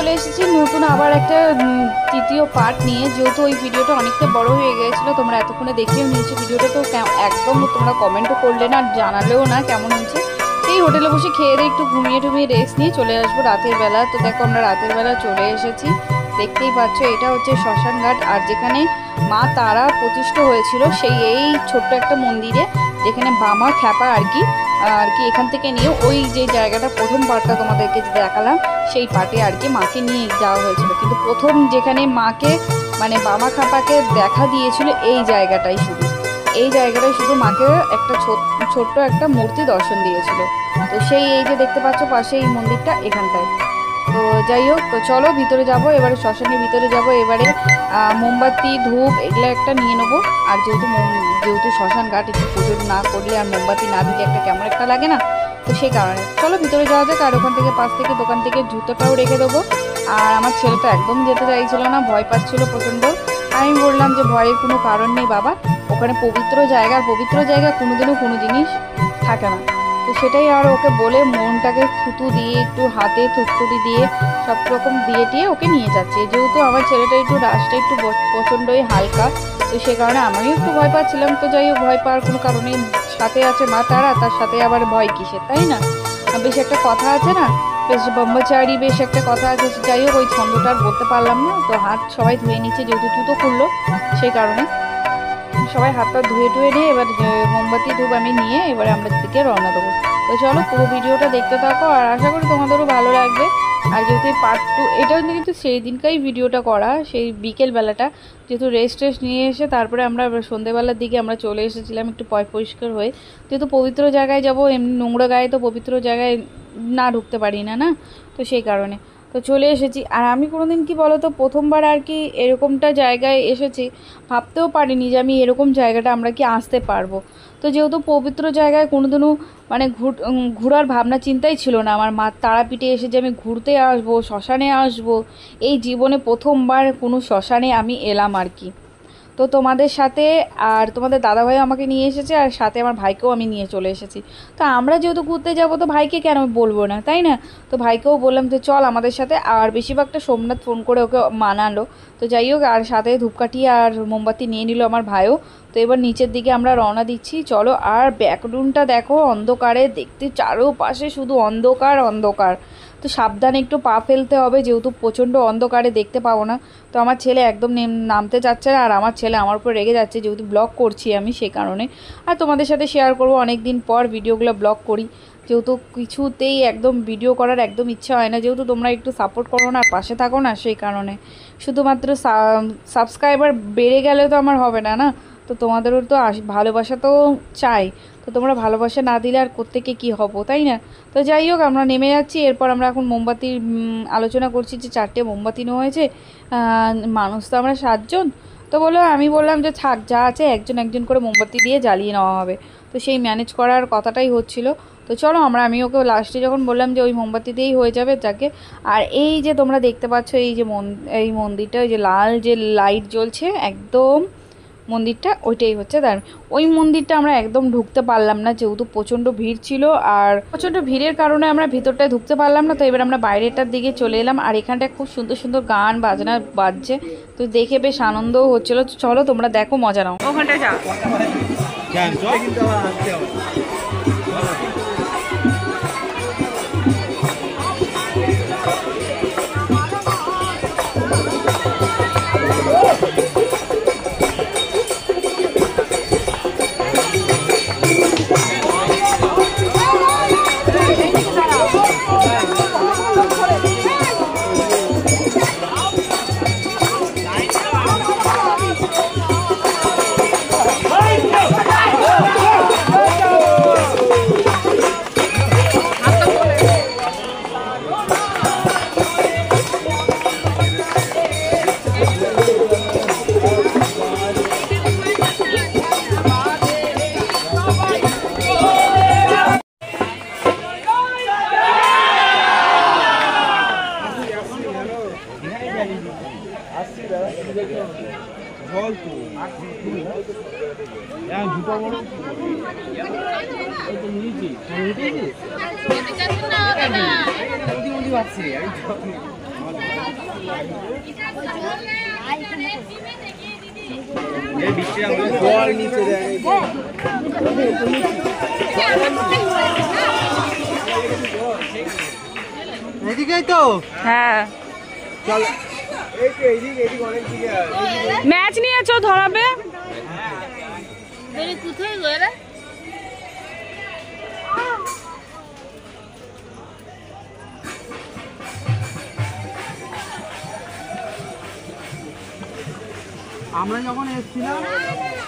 চলে এসেছি নতুন আবার একটা তৃতীয় পার্ট নিয়ে। যেহেতু ওই ভিডিওটা অনেকটা বড় হয়ে গিয়েছিলো, তোমরা এতক্ষণে দেখেও নিয়েছো ভিডিওটা, তো একদম তোমরা কমেন্টও করলে না, জানালেও না কেমন হয়েছে। এই হোটেলে বসে খেয়ে দিয়ে একটু ঘুমিয়ে টুমিয়ে রেস্ট নিয়ে চলে আসবো রাতের বেলা। তো দেখো আমরা রাতের বেলা চলে এসেছি, দেখতেই পাচ্ছ এটা হচ্ছে শ্মশান ঘাট। আর যেখানে মা তারা প্রতিষ্ঠা হয়েছিল সেই এই ছোট্ট একটা মন্দিরে, যেখানে বামা খ্যাপা আর কি এখান থেকে নিয়ে ওই যে জায়গাটা প্রথম পার্টটা তোমাদেরকে দেখালাম সেই পার্টে আর কি মাকে নিয়ে যাওয়া হয়েছিল। কিন্তু প্রথম যেখানে মাকে মানে বামা খ্যাপাকে দেখা দিয়েছিল এই জায়গাটাই শুধু মাকে একটা ছোট্ট একটা মূর্তি দর্শন দিয়েছিল। তো সেই এই যে দেখতে পাচ্ছ পাশে এই মন্দিরটা এখানটায়। তো যাই হোক, তো চলো ভিতরে যাব, এবারে শ্মশানের ভিতরে যাব। এবারে মোমবাতি ধূপ এগুলো একটা নিয়ে নেবো। আর যেহেতু শ্মশান ঘাট, একটু পুজো না করলে আর মোমবাতি না দিলে একটা কেমন একটা লাগে না, তো সেই কারণে চলো ভিতরে যাওয়া যাক। আর ওখান থেকে পাশ থেকে দোকান থেকে জুতোটাও রেখে দেবো। আর আমার ছেলেটা একদম যেতে চাইছিল না, ভয় পাচ্ছিল প্রচণ্ড। আমি বললাম যে ভয়ের কোনো কারণ নেই বাবা, ওখানে পবিত্র জায়গা কোনোদিনও কোনো জিনিস থাকে না। তো সেটাই আর ওকে বলে মনটাকে থুতু দিয়ে একটু হাতে থুতকুটি দিয়ে সব রকম দিয়ে টিয়ে ওকে নিয়ে যাচ্ছে। যেহেতু আমার ছেলেটা একটু রাশটা একটু প্রচণ্ডই হালকা, তো সে কারণে আমিও একটু ভয় পাচ্ছিলাম। তো যাই হোক, ভয় পাওয়ার কোনো কারণেই, সাথে আছে মা তারা, তার সাথে আবার ভয় কিসের, তাই না? বেশ একটা কথা আছে না, বেশ ব্রহ্মচারী, বেশ একটা কথা আছে। যাই হোক, ওই ছন্দটা আর বলতে পারলাম না। তো হাত সবাই ধুয়ে নিচ্ছে, যেহেতু জুতো খুললো সেই কারণে সবাই হাত পা ধুয়ে নিয়ে এবার মোমবাতি ধূপ আমি নিয়ে এবারে আমরা দিকে রওনা দেবো। তো চলো পুরো ভিডিওটা দেখতে থাকো, আর আশা করি তোমাদেরও ভালো লাগবে। আর যেহেতু এই পার্ট 2, এটা কিন্তু সেই দিনকাই ভিডিওটা করা, সেই বিকেলবেলাটা, যেহেতু রেস্ট নিয়ে এসে তারপরে আমরা সন্ধ্যেবেলার দিকে আমরা চলে এসেছিলাম একটু পরিষ্কার হয়ে। যেহেতু পবিত্র জায়গায় যাব, এমনি নোংরা গায়ে তো পবিত্র জায়গায় না ঢুকতে পারি না, তো সেই কারণে তো চলে এসেছি। আর আমি কোনোদিন কি বলো তো, প্রথমবার আর কি এরকমটা জায়গায় এসেছি, ভাবতেও পারিনি যে আমি এরকম জায়গাটা আমরা কি আসতে পারবো। তো যেহেতু পবিত্র জায়গায় কোনোদিনও মানে ঘোরার ভাবনা চিন্তাই ছিল না আমার। মা তারাপীঠে এসে যে আমি ঘুরতে আসবো, শ্মশানে আসবো, এই জীবনে প্রথমবার কোনো শ্মশানে আমি এলাম আর কি। তো তোমাদের সাথে আর তোমাদের দাদাভাইও আমাকে নিয়ে এসেছে, আর সাথে আমার ভাইকেও আমি নিয়ে চলে এসেছি। তো আমরা যেহেতু ঘুরতে যাবো, তো ভাইকে কেন বলবো না, তাই না? তো ভাইকেও বললাম যে চল আমাদের সাথে। আর বেশিরভাগটা সোমনাথ ফোন করে ওকে মানালো। তো যাই হোক, আর সাথে ধূপকাঠি আর মোমবাতি নিয়ে নিল আমার ভাইও। তো এবার নিচের দিকে আমরা রওনা দিচ্ছি, চলো। আর ব্যাকরুমটা দেখো, অন্ধকারে দেখতে চারোপাশে শুধু অন্ধকার। তো সাবধানে একটু পা ফেলতে হবে, যেহেতু প্রচণ্ড অন্ধকারে দেখতে পাবো না। তো আমার ছেলে একদম নামতে চাচ্ছে না, আর আমার ছেলে আমার উপর রেগে যাচ্ছে, যেহেতু ব্লগ করছি আমি সেই কারণে। আর তোমাদের সাথে শেয়ার করবো, অনেক দিন পর ভিডিওগুলো ব্লগ করি, যেহেতু কিছুতেই একদম ভিডিও করার একদম ইচ্ছা হয় না, যেহেতু তোমরা একটু সাপোর্ট করো না, পাশে থাকো না, সেই কারণে। শুধুমাত্র সাবস্ক্রাইবার বেড়ে গেলে তো আমার হবে না, তো তোমাদেরও তো ভালোবাসা তো চাই। তো তোমরা ভালোবাসা না দিলে আর কোত্থেকে কী হবো, তাই না? তো যাই হোক, আমরা নেমে যাচ্ছি। এরপর আমরা এখন মোমবাতির আলোচনা করছি যে 4টে মোমবাতি নেওয়া হয়েছে, মানুষ তো আমরা 7 জন। তো আমি বললাম যে থাক, যা আছে একজন করে মোমবাতি দিয়ে জ্বালিয়ে নেওয়া হবে। তো সেই ম্যানেজ করার কথাটাই হচ্ছিল। তো চলো আমি ওকে লাস্টে যখন বললাম যে ওই মোমবাতি দিয়েই হয়ে যাবে যাকে। আর এই যে তোমরা দেখতে পাচ্ছ এই যে এই মন্দিরটা, ওই যে লাল যে লাইট জ্বলছে একদম মন্দিরটা, ওইটাই হচ্ছে তার। ওই মন্দিরটা আমরা একদম ঢুকতে পারলাম না, যেহেতু প্রচণ্ড ভিড় ছিল। আর প্রচণ্ড ভিড়ের কারণে আমরা ভিতরটায় ঢুকতে পারলাম না। তো এবার আমরা বাইরেটার দিকে চলে এলাম। আর এখানটায় খুব সুন্দর গান বাজনা বাজছে, তো দেখে বেশ আনন্দও হচ্ছিলো। চলো তোমরা দেখো, মজা নাও। ওখানটায় যা এদিকেই তো। হ্যাঁ চল ম্যাচ নিয়েছো ধরাবে। কোথায় গেলে? আমরা যখন এসেছিলাম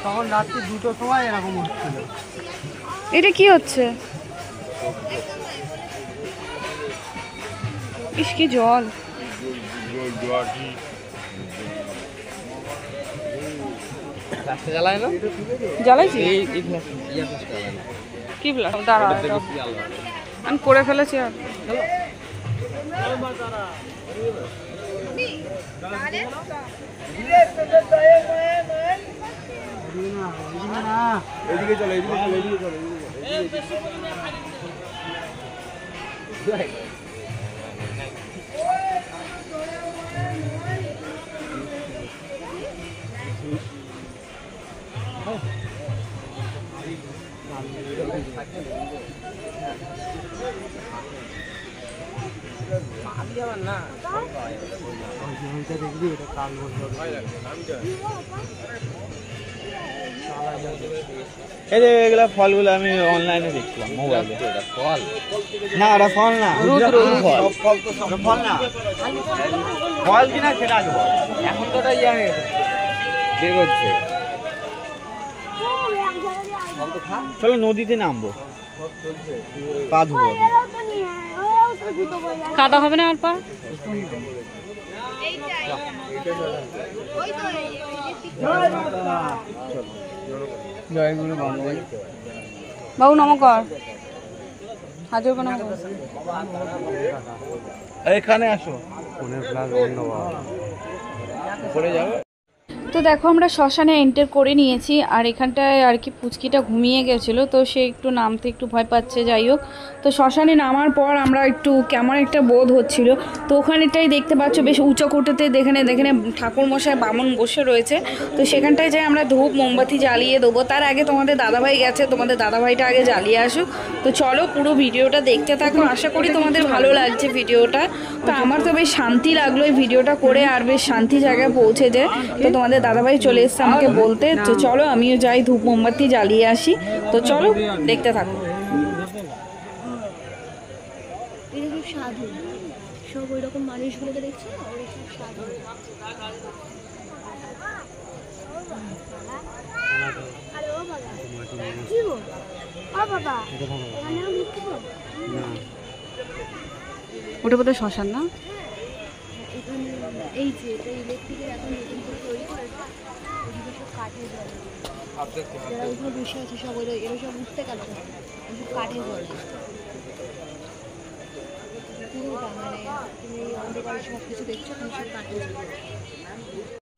তখন রাত্রি 2টোর সময় এরকম হচ্ছিল। এটা কি হচ্ছে? ইস কি জল। জ্বালায় না? জ্বালাইছি কি দাঁড়া আমি করে ফেলেছি আর এদিকে চলো, এদিকে চলো, এদিকে চলো। এগুলা ফলগুলো আমি অনলাইনে দেখছিলাম মোবাইলে। ফল না, ওটা ফল না, ফল না, ফল কিনা সেটা আগে বল। এখন তো ওটা ইয়ে হয়ে গেছে, বের হচ্ছে। চলো নদীতে নামবো, পা ধুবো। কাদা হবে না আর পা? বাবু নমস্কার। হাজার এখানে আসো, পড়ে যাবে। তো দেখো আমরা শ্মশানে এন্টার করে নিয়েছি, আর এখানটায় আর কি পুচকিটা ঘুমিয়ে গেছিলো, তো সে একটু নামতে একটু ভয় পাচ্ছে। যাই হোক, তো শ্মশানে নামার পর আমরা একটু কেমন একটা বোধ হচ্ছিল। তো ওখানেটাই দেখতে পাচ্ছ বেশ উঁচু কোটেতে দেখেনে ঠাকুরমশাই বামুন বসে রয়েছে। তো সেখানটায় যাই আমরা ধূপ মোমবাতি জ্বালিয়ে দেবো। তার আগে তোমাদের দাদাভাই গেছে, তোমাদের দাদাভাইটা আগে জ্বালিয়ে আসুক। তো চলো পুরো ভিডিওটা দেখতে থাকো, আশা করি তোমাদের ভালো লাগছে ভিডিওটা। তো আমার তো বেশ শান্তি লাগলো এই ভিডিওটা করে, আর বেশ শান্তি জায়গায় পৌঁছে যায়। তো তোমাদের দাদাভাই চলে এসছে আমাকে বলতে, তো চলো আমিও যাই ধূপ মোমবাতি জ্বালিয়ে আসি। তো চলো দেখতে থাকো। সাধু সব ওই রকম মানুষগুলোকে দেখছি না, ওরা সব সাধু। আরে ও বাবা কি গো, ও বাবা এখানেও লিখতে পারো? ওটা বোধহয় শ্মশান না? এখানে এই যে এটা ইলেকট্রিকের এখন নতুন করে তৈরি করেছে, ওদিকে সব কাঠের জল, যারা ওখানে বসে আছে সব এরা সব উঠতে গেল, সব কাঠের জল পুরোটা, মানে তুমি অন্ধকারে সব কিছু দেখছো, তুমি সব কাঠের জল।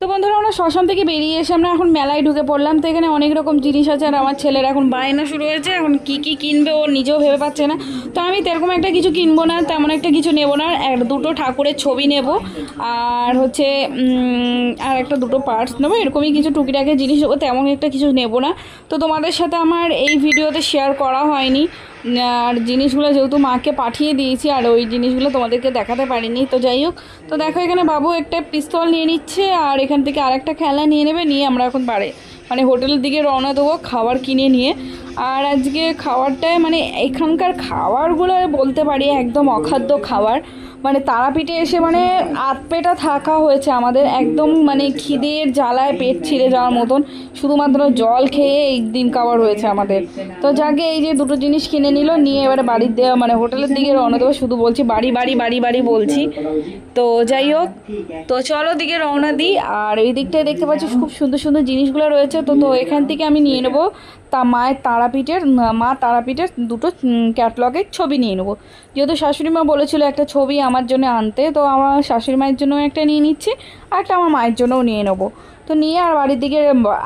তো বন্ধুরা আমরা শ্মশান থেকে বেরিয়ে এসে আমরা এখন মেলায় ঢুকে পড়লাম। তো এখানে অনেক রকম জিনিস আছে, আর আমার ছেলের এখন বায়না শুরু হয়েছে, এখন কি কি কিনবে ও নিজেও ভেবে পাচ্ছে না। তো আমি তেরকম একটা কিছু কিনবো না, তেমন একটা কিছু নেব না, দুটো ঠাকুরের ছবি নেব, আর হচ্ছে আর একটা দুটো পার্টস নেবো, এরকমই কিছু টুকিটাকি জিনিস নেবো, তেমন একটা কিছু নেব না। তো তোমাদের সাথে আমার এই ভিডিওতে শেয়ার করা হয়নি, আর জিনিসগুলো যেহেতু মাকে পাঠিয়ে দিয়েছি, আর ওই জিনিসগুলো তোমাদেরকে দেখাতে পারিনি। তো যাই হোক, তো দেখো এখানে বাবু একটা পিস্তল নিয়ে নিচ্ছে, আর এখান থেকে আরেকটা খেলা নিয়ে নেবে, নিয়ে আমরা এখন মানে হোটেলের দিকে রওনা দেবো খাবার কিনে নিয়ে। আর আজকে খাবারটায় মানে এখানকার খাবারগুলো বলতে পারি একদম অখাদ্য খাবার। মানে তারাপীঠে এসে মানে আধপেটা থাকা হয়েছে আমাদের, একদম মানে খিদের জ্বালায় পেট ছিঁড়ে যাওয়ার মতন, শুধুমাত্র জল খেয়ে এই দিন খাবার হয়েছে আমাদের। তো যাকে এই যে দুটো জিনিস কিনে নিল, নিয়ে এবারে বাড়ির মানে হোটেলের দিকে রওনা দেবো। শুধু বলছি বাড়ি বাড়ি বাড়ি বাড়ি বলছি। তো যাই হোক, তো চলো দিকে রওনা দিই। আর এই দিকটায় দেখতে পাচ্ছি খুব সুন্দর সুন্দর জিনিসগুলো রয়েছে। তো এখান থেকে আমি নিয়ে নেবো মা তারাপীঠের দুটো ক্যাটলগের ছবি নিয়ে নেবো। যেহেতু শাশুড়ি মা বলেছিল একটা ছবি আমার জন্য আনতে, তো আমার শাশুড়ি মায়ের জন্য একটা নিয়ে নিচ্ছি, আর একটা আমার মায়ের জন্যও নিয়ে নেবো। তো নিয়ে আর বাড়ির দিকে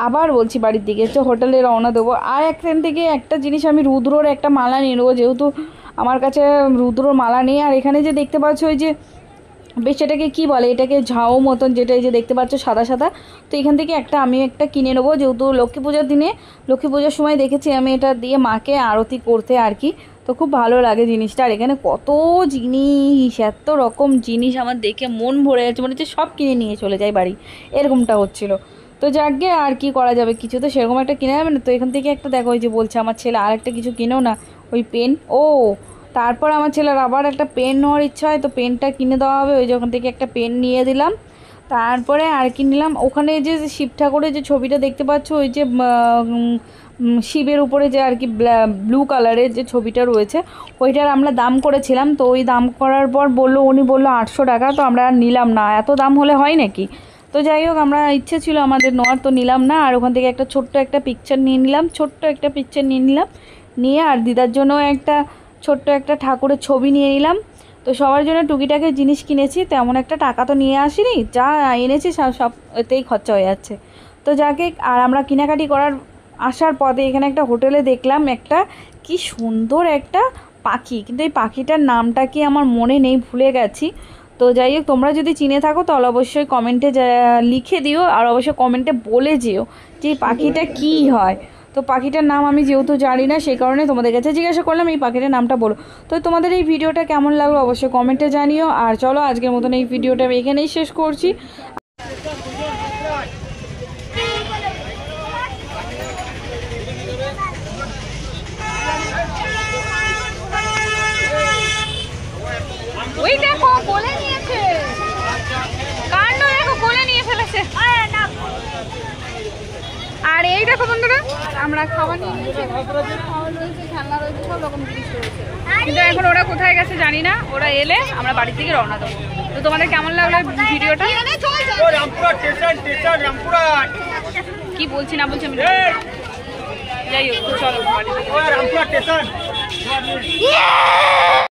আবার বলছি বাড়ির দিকে তো হোটেলে রওনা দেবো। আর একখান থেকে একটা জিনিস আমি রুদ্রর একটা মালা নিয়ে নেবো, যেহেতু আমার কাছে রুদ্রর মালা নেই। আর এখানে যে দেখতে পাচ্ছ ওই যে বেশ এটাকে কি বলে, এটাকে ঝাউ মতন, যেটা এই যে দেখতে পাচ্ছ সাদা সাদা। তো এখান থেকে আমি একটা কিনে নেবো, যেহেতু লক্ষ্মী পূজার দিনে, লক্ষ্মী পূজার সময় দেখেছি আমি এটা দিয়ে মাকে আরতি করতে আর কি। তো খুব ভালো লাগে জিনিসটা। আর এখানে কত জিনিস, এত রকম জিনিস আমার দেখে মন ভরে যাচ্ছে, মনে হচ্ছে সব কিনে নিয়ে চলে যাই বাড়ি, এরকমটা হচ্ছিলো। তো যাকগে আর কি করা যাবে, কিছু তো সেরকম একটা কিনে যাবে না। তো এখান থেকে একটা দেখো, ওই যে বলছে আমার ছেলে আর একটা কিছু কিনেও না, ওই পেন। ও তারপর আমার ছেলের আবার একটা পেন নেওয়ার ইচ্ছা হয়, তো পেনটা কিনে দেওয়া হবে। ওই যখন থেকে একটা পেন নিয়ে দিলাম। তারপরে আর কি নিলাম, ওখানে যে শিব ঠাকুরের যে ছবিটা দেখতে পাচ্ছ, ওই যে শিবের উপরে যে আর কি ব্লু কালারের যে ছবিটা রয়েছে, ওইটার আমরা দাম করেছিলাম। তো ওই দাম করার পর উনি বললো 800 টাকা। তো আমরা আর নিলাম না, এত দাম হলে হয় নাকি। তো যাই হোক, আমরা ইচ্ছে ছিল আমাদের নেওয়ার, তো নিলাম না। আর ওখান থেকে একটা ছোট্ট একটা পিকচার নিয়ে নিলাম, নিয়ে আর দিদার জন্য একটা ছোট্ট একটা ঠাকুরের ছবি নিয়ে নিলাম। তো সবার জন্য টুকিটাকি জিনিস কিনেছি, তেমন একটা টাকা তো নিয়ে আসিনি, যা এনেছি সব এতেই খরচা হয়ে যাচ্ছে। তো যাকে, আর আমরা কেনাকাটি আসার পথে এখানে একটা হোটেলে দেখলাম একটা কি সুন্দর একটা পাখি, কিন্তু এই পাখিটার নামটা কি আমার মনে নেই, ভুলে গেছি। তো যাই হোক, তোমরা যদি চিনে থাকো তাহলে অবশ্যই কমেন্টে লিখে দিও, আর অবশ্যই কমেন্টে বলে যেও যে এই পাখিটা কী হয়। তো পাখিটার নাম আমি যেহেতু জানি না, সেই কারণে তোমাদের কাছে জিজ্ঞাসা করলাম এই পাখিটার নামটা বলো। তো তোমাদের এই ভিডিওটা কেমন লাগলো অবশ্যই কমেন্টে জানিও। আর চলো আজকের মতন এই ভিডিওটা আমি এখানেই শেষ করছি। ওই দেখো কোলে নিয়েছে, কাণ্ড দেখো, কোলে নিয়ে ফেলেছে। আর এই দেখো বন্ধুরা, আমরা খাবার নিয়ে নিয়েছি, খেলনা রয়েছে, সব রকম জিনিস রয়েছে। কিন্তু এখন ওরা কোথায় গেছে জানি না, ওরা এলে আমরা বাড়ি থেকে রওনা দেবো। তো তোমাদের কেমন লাগলো ভিডিওটা? কি বলছি না বলছি আমি, যাই হোক চলো বাড়ি থেকে।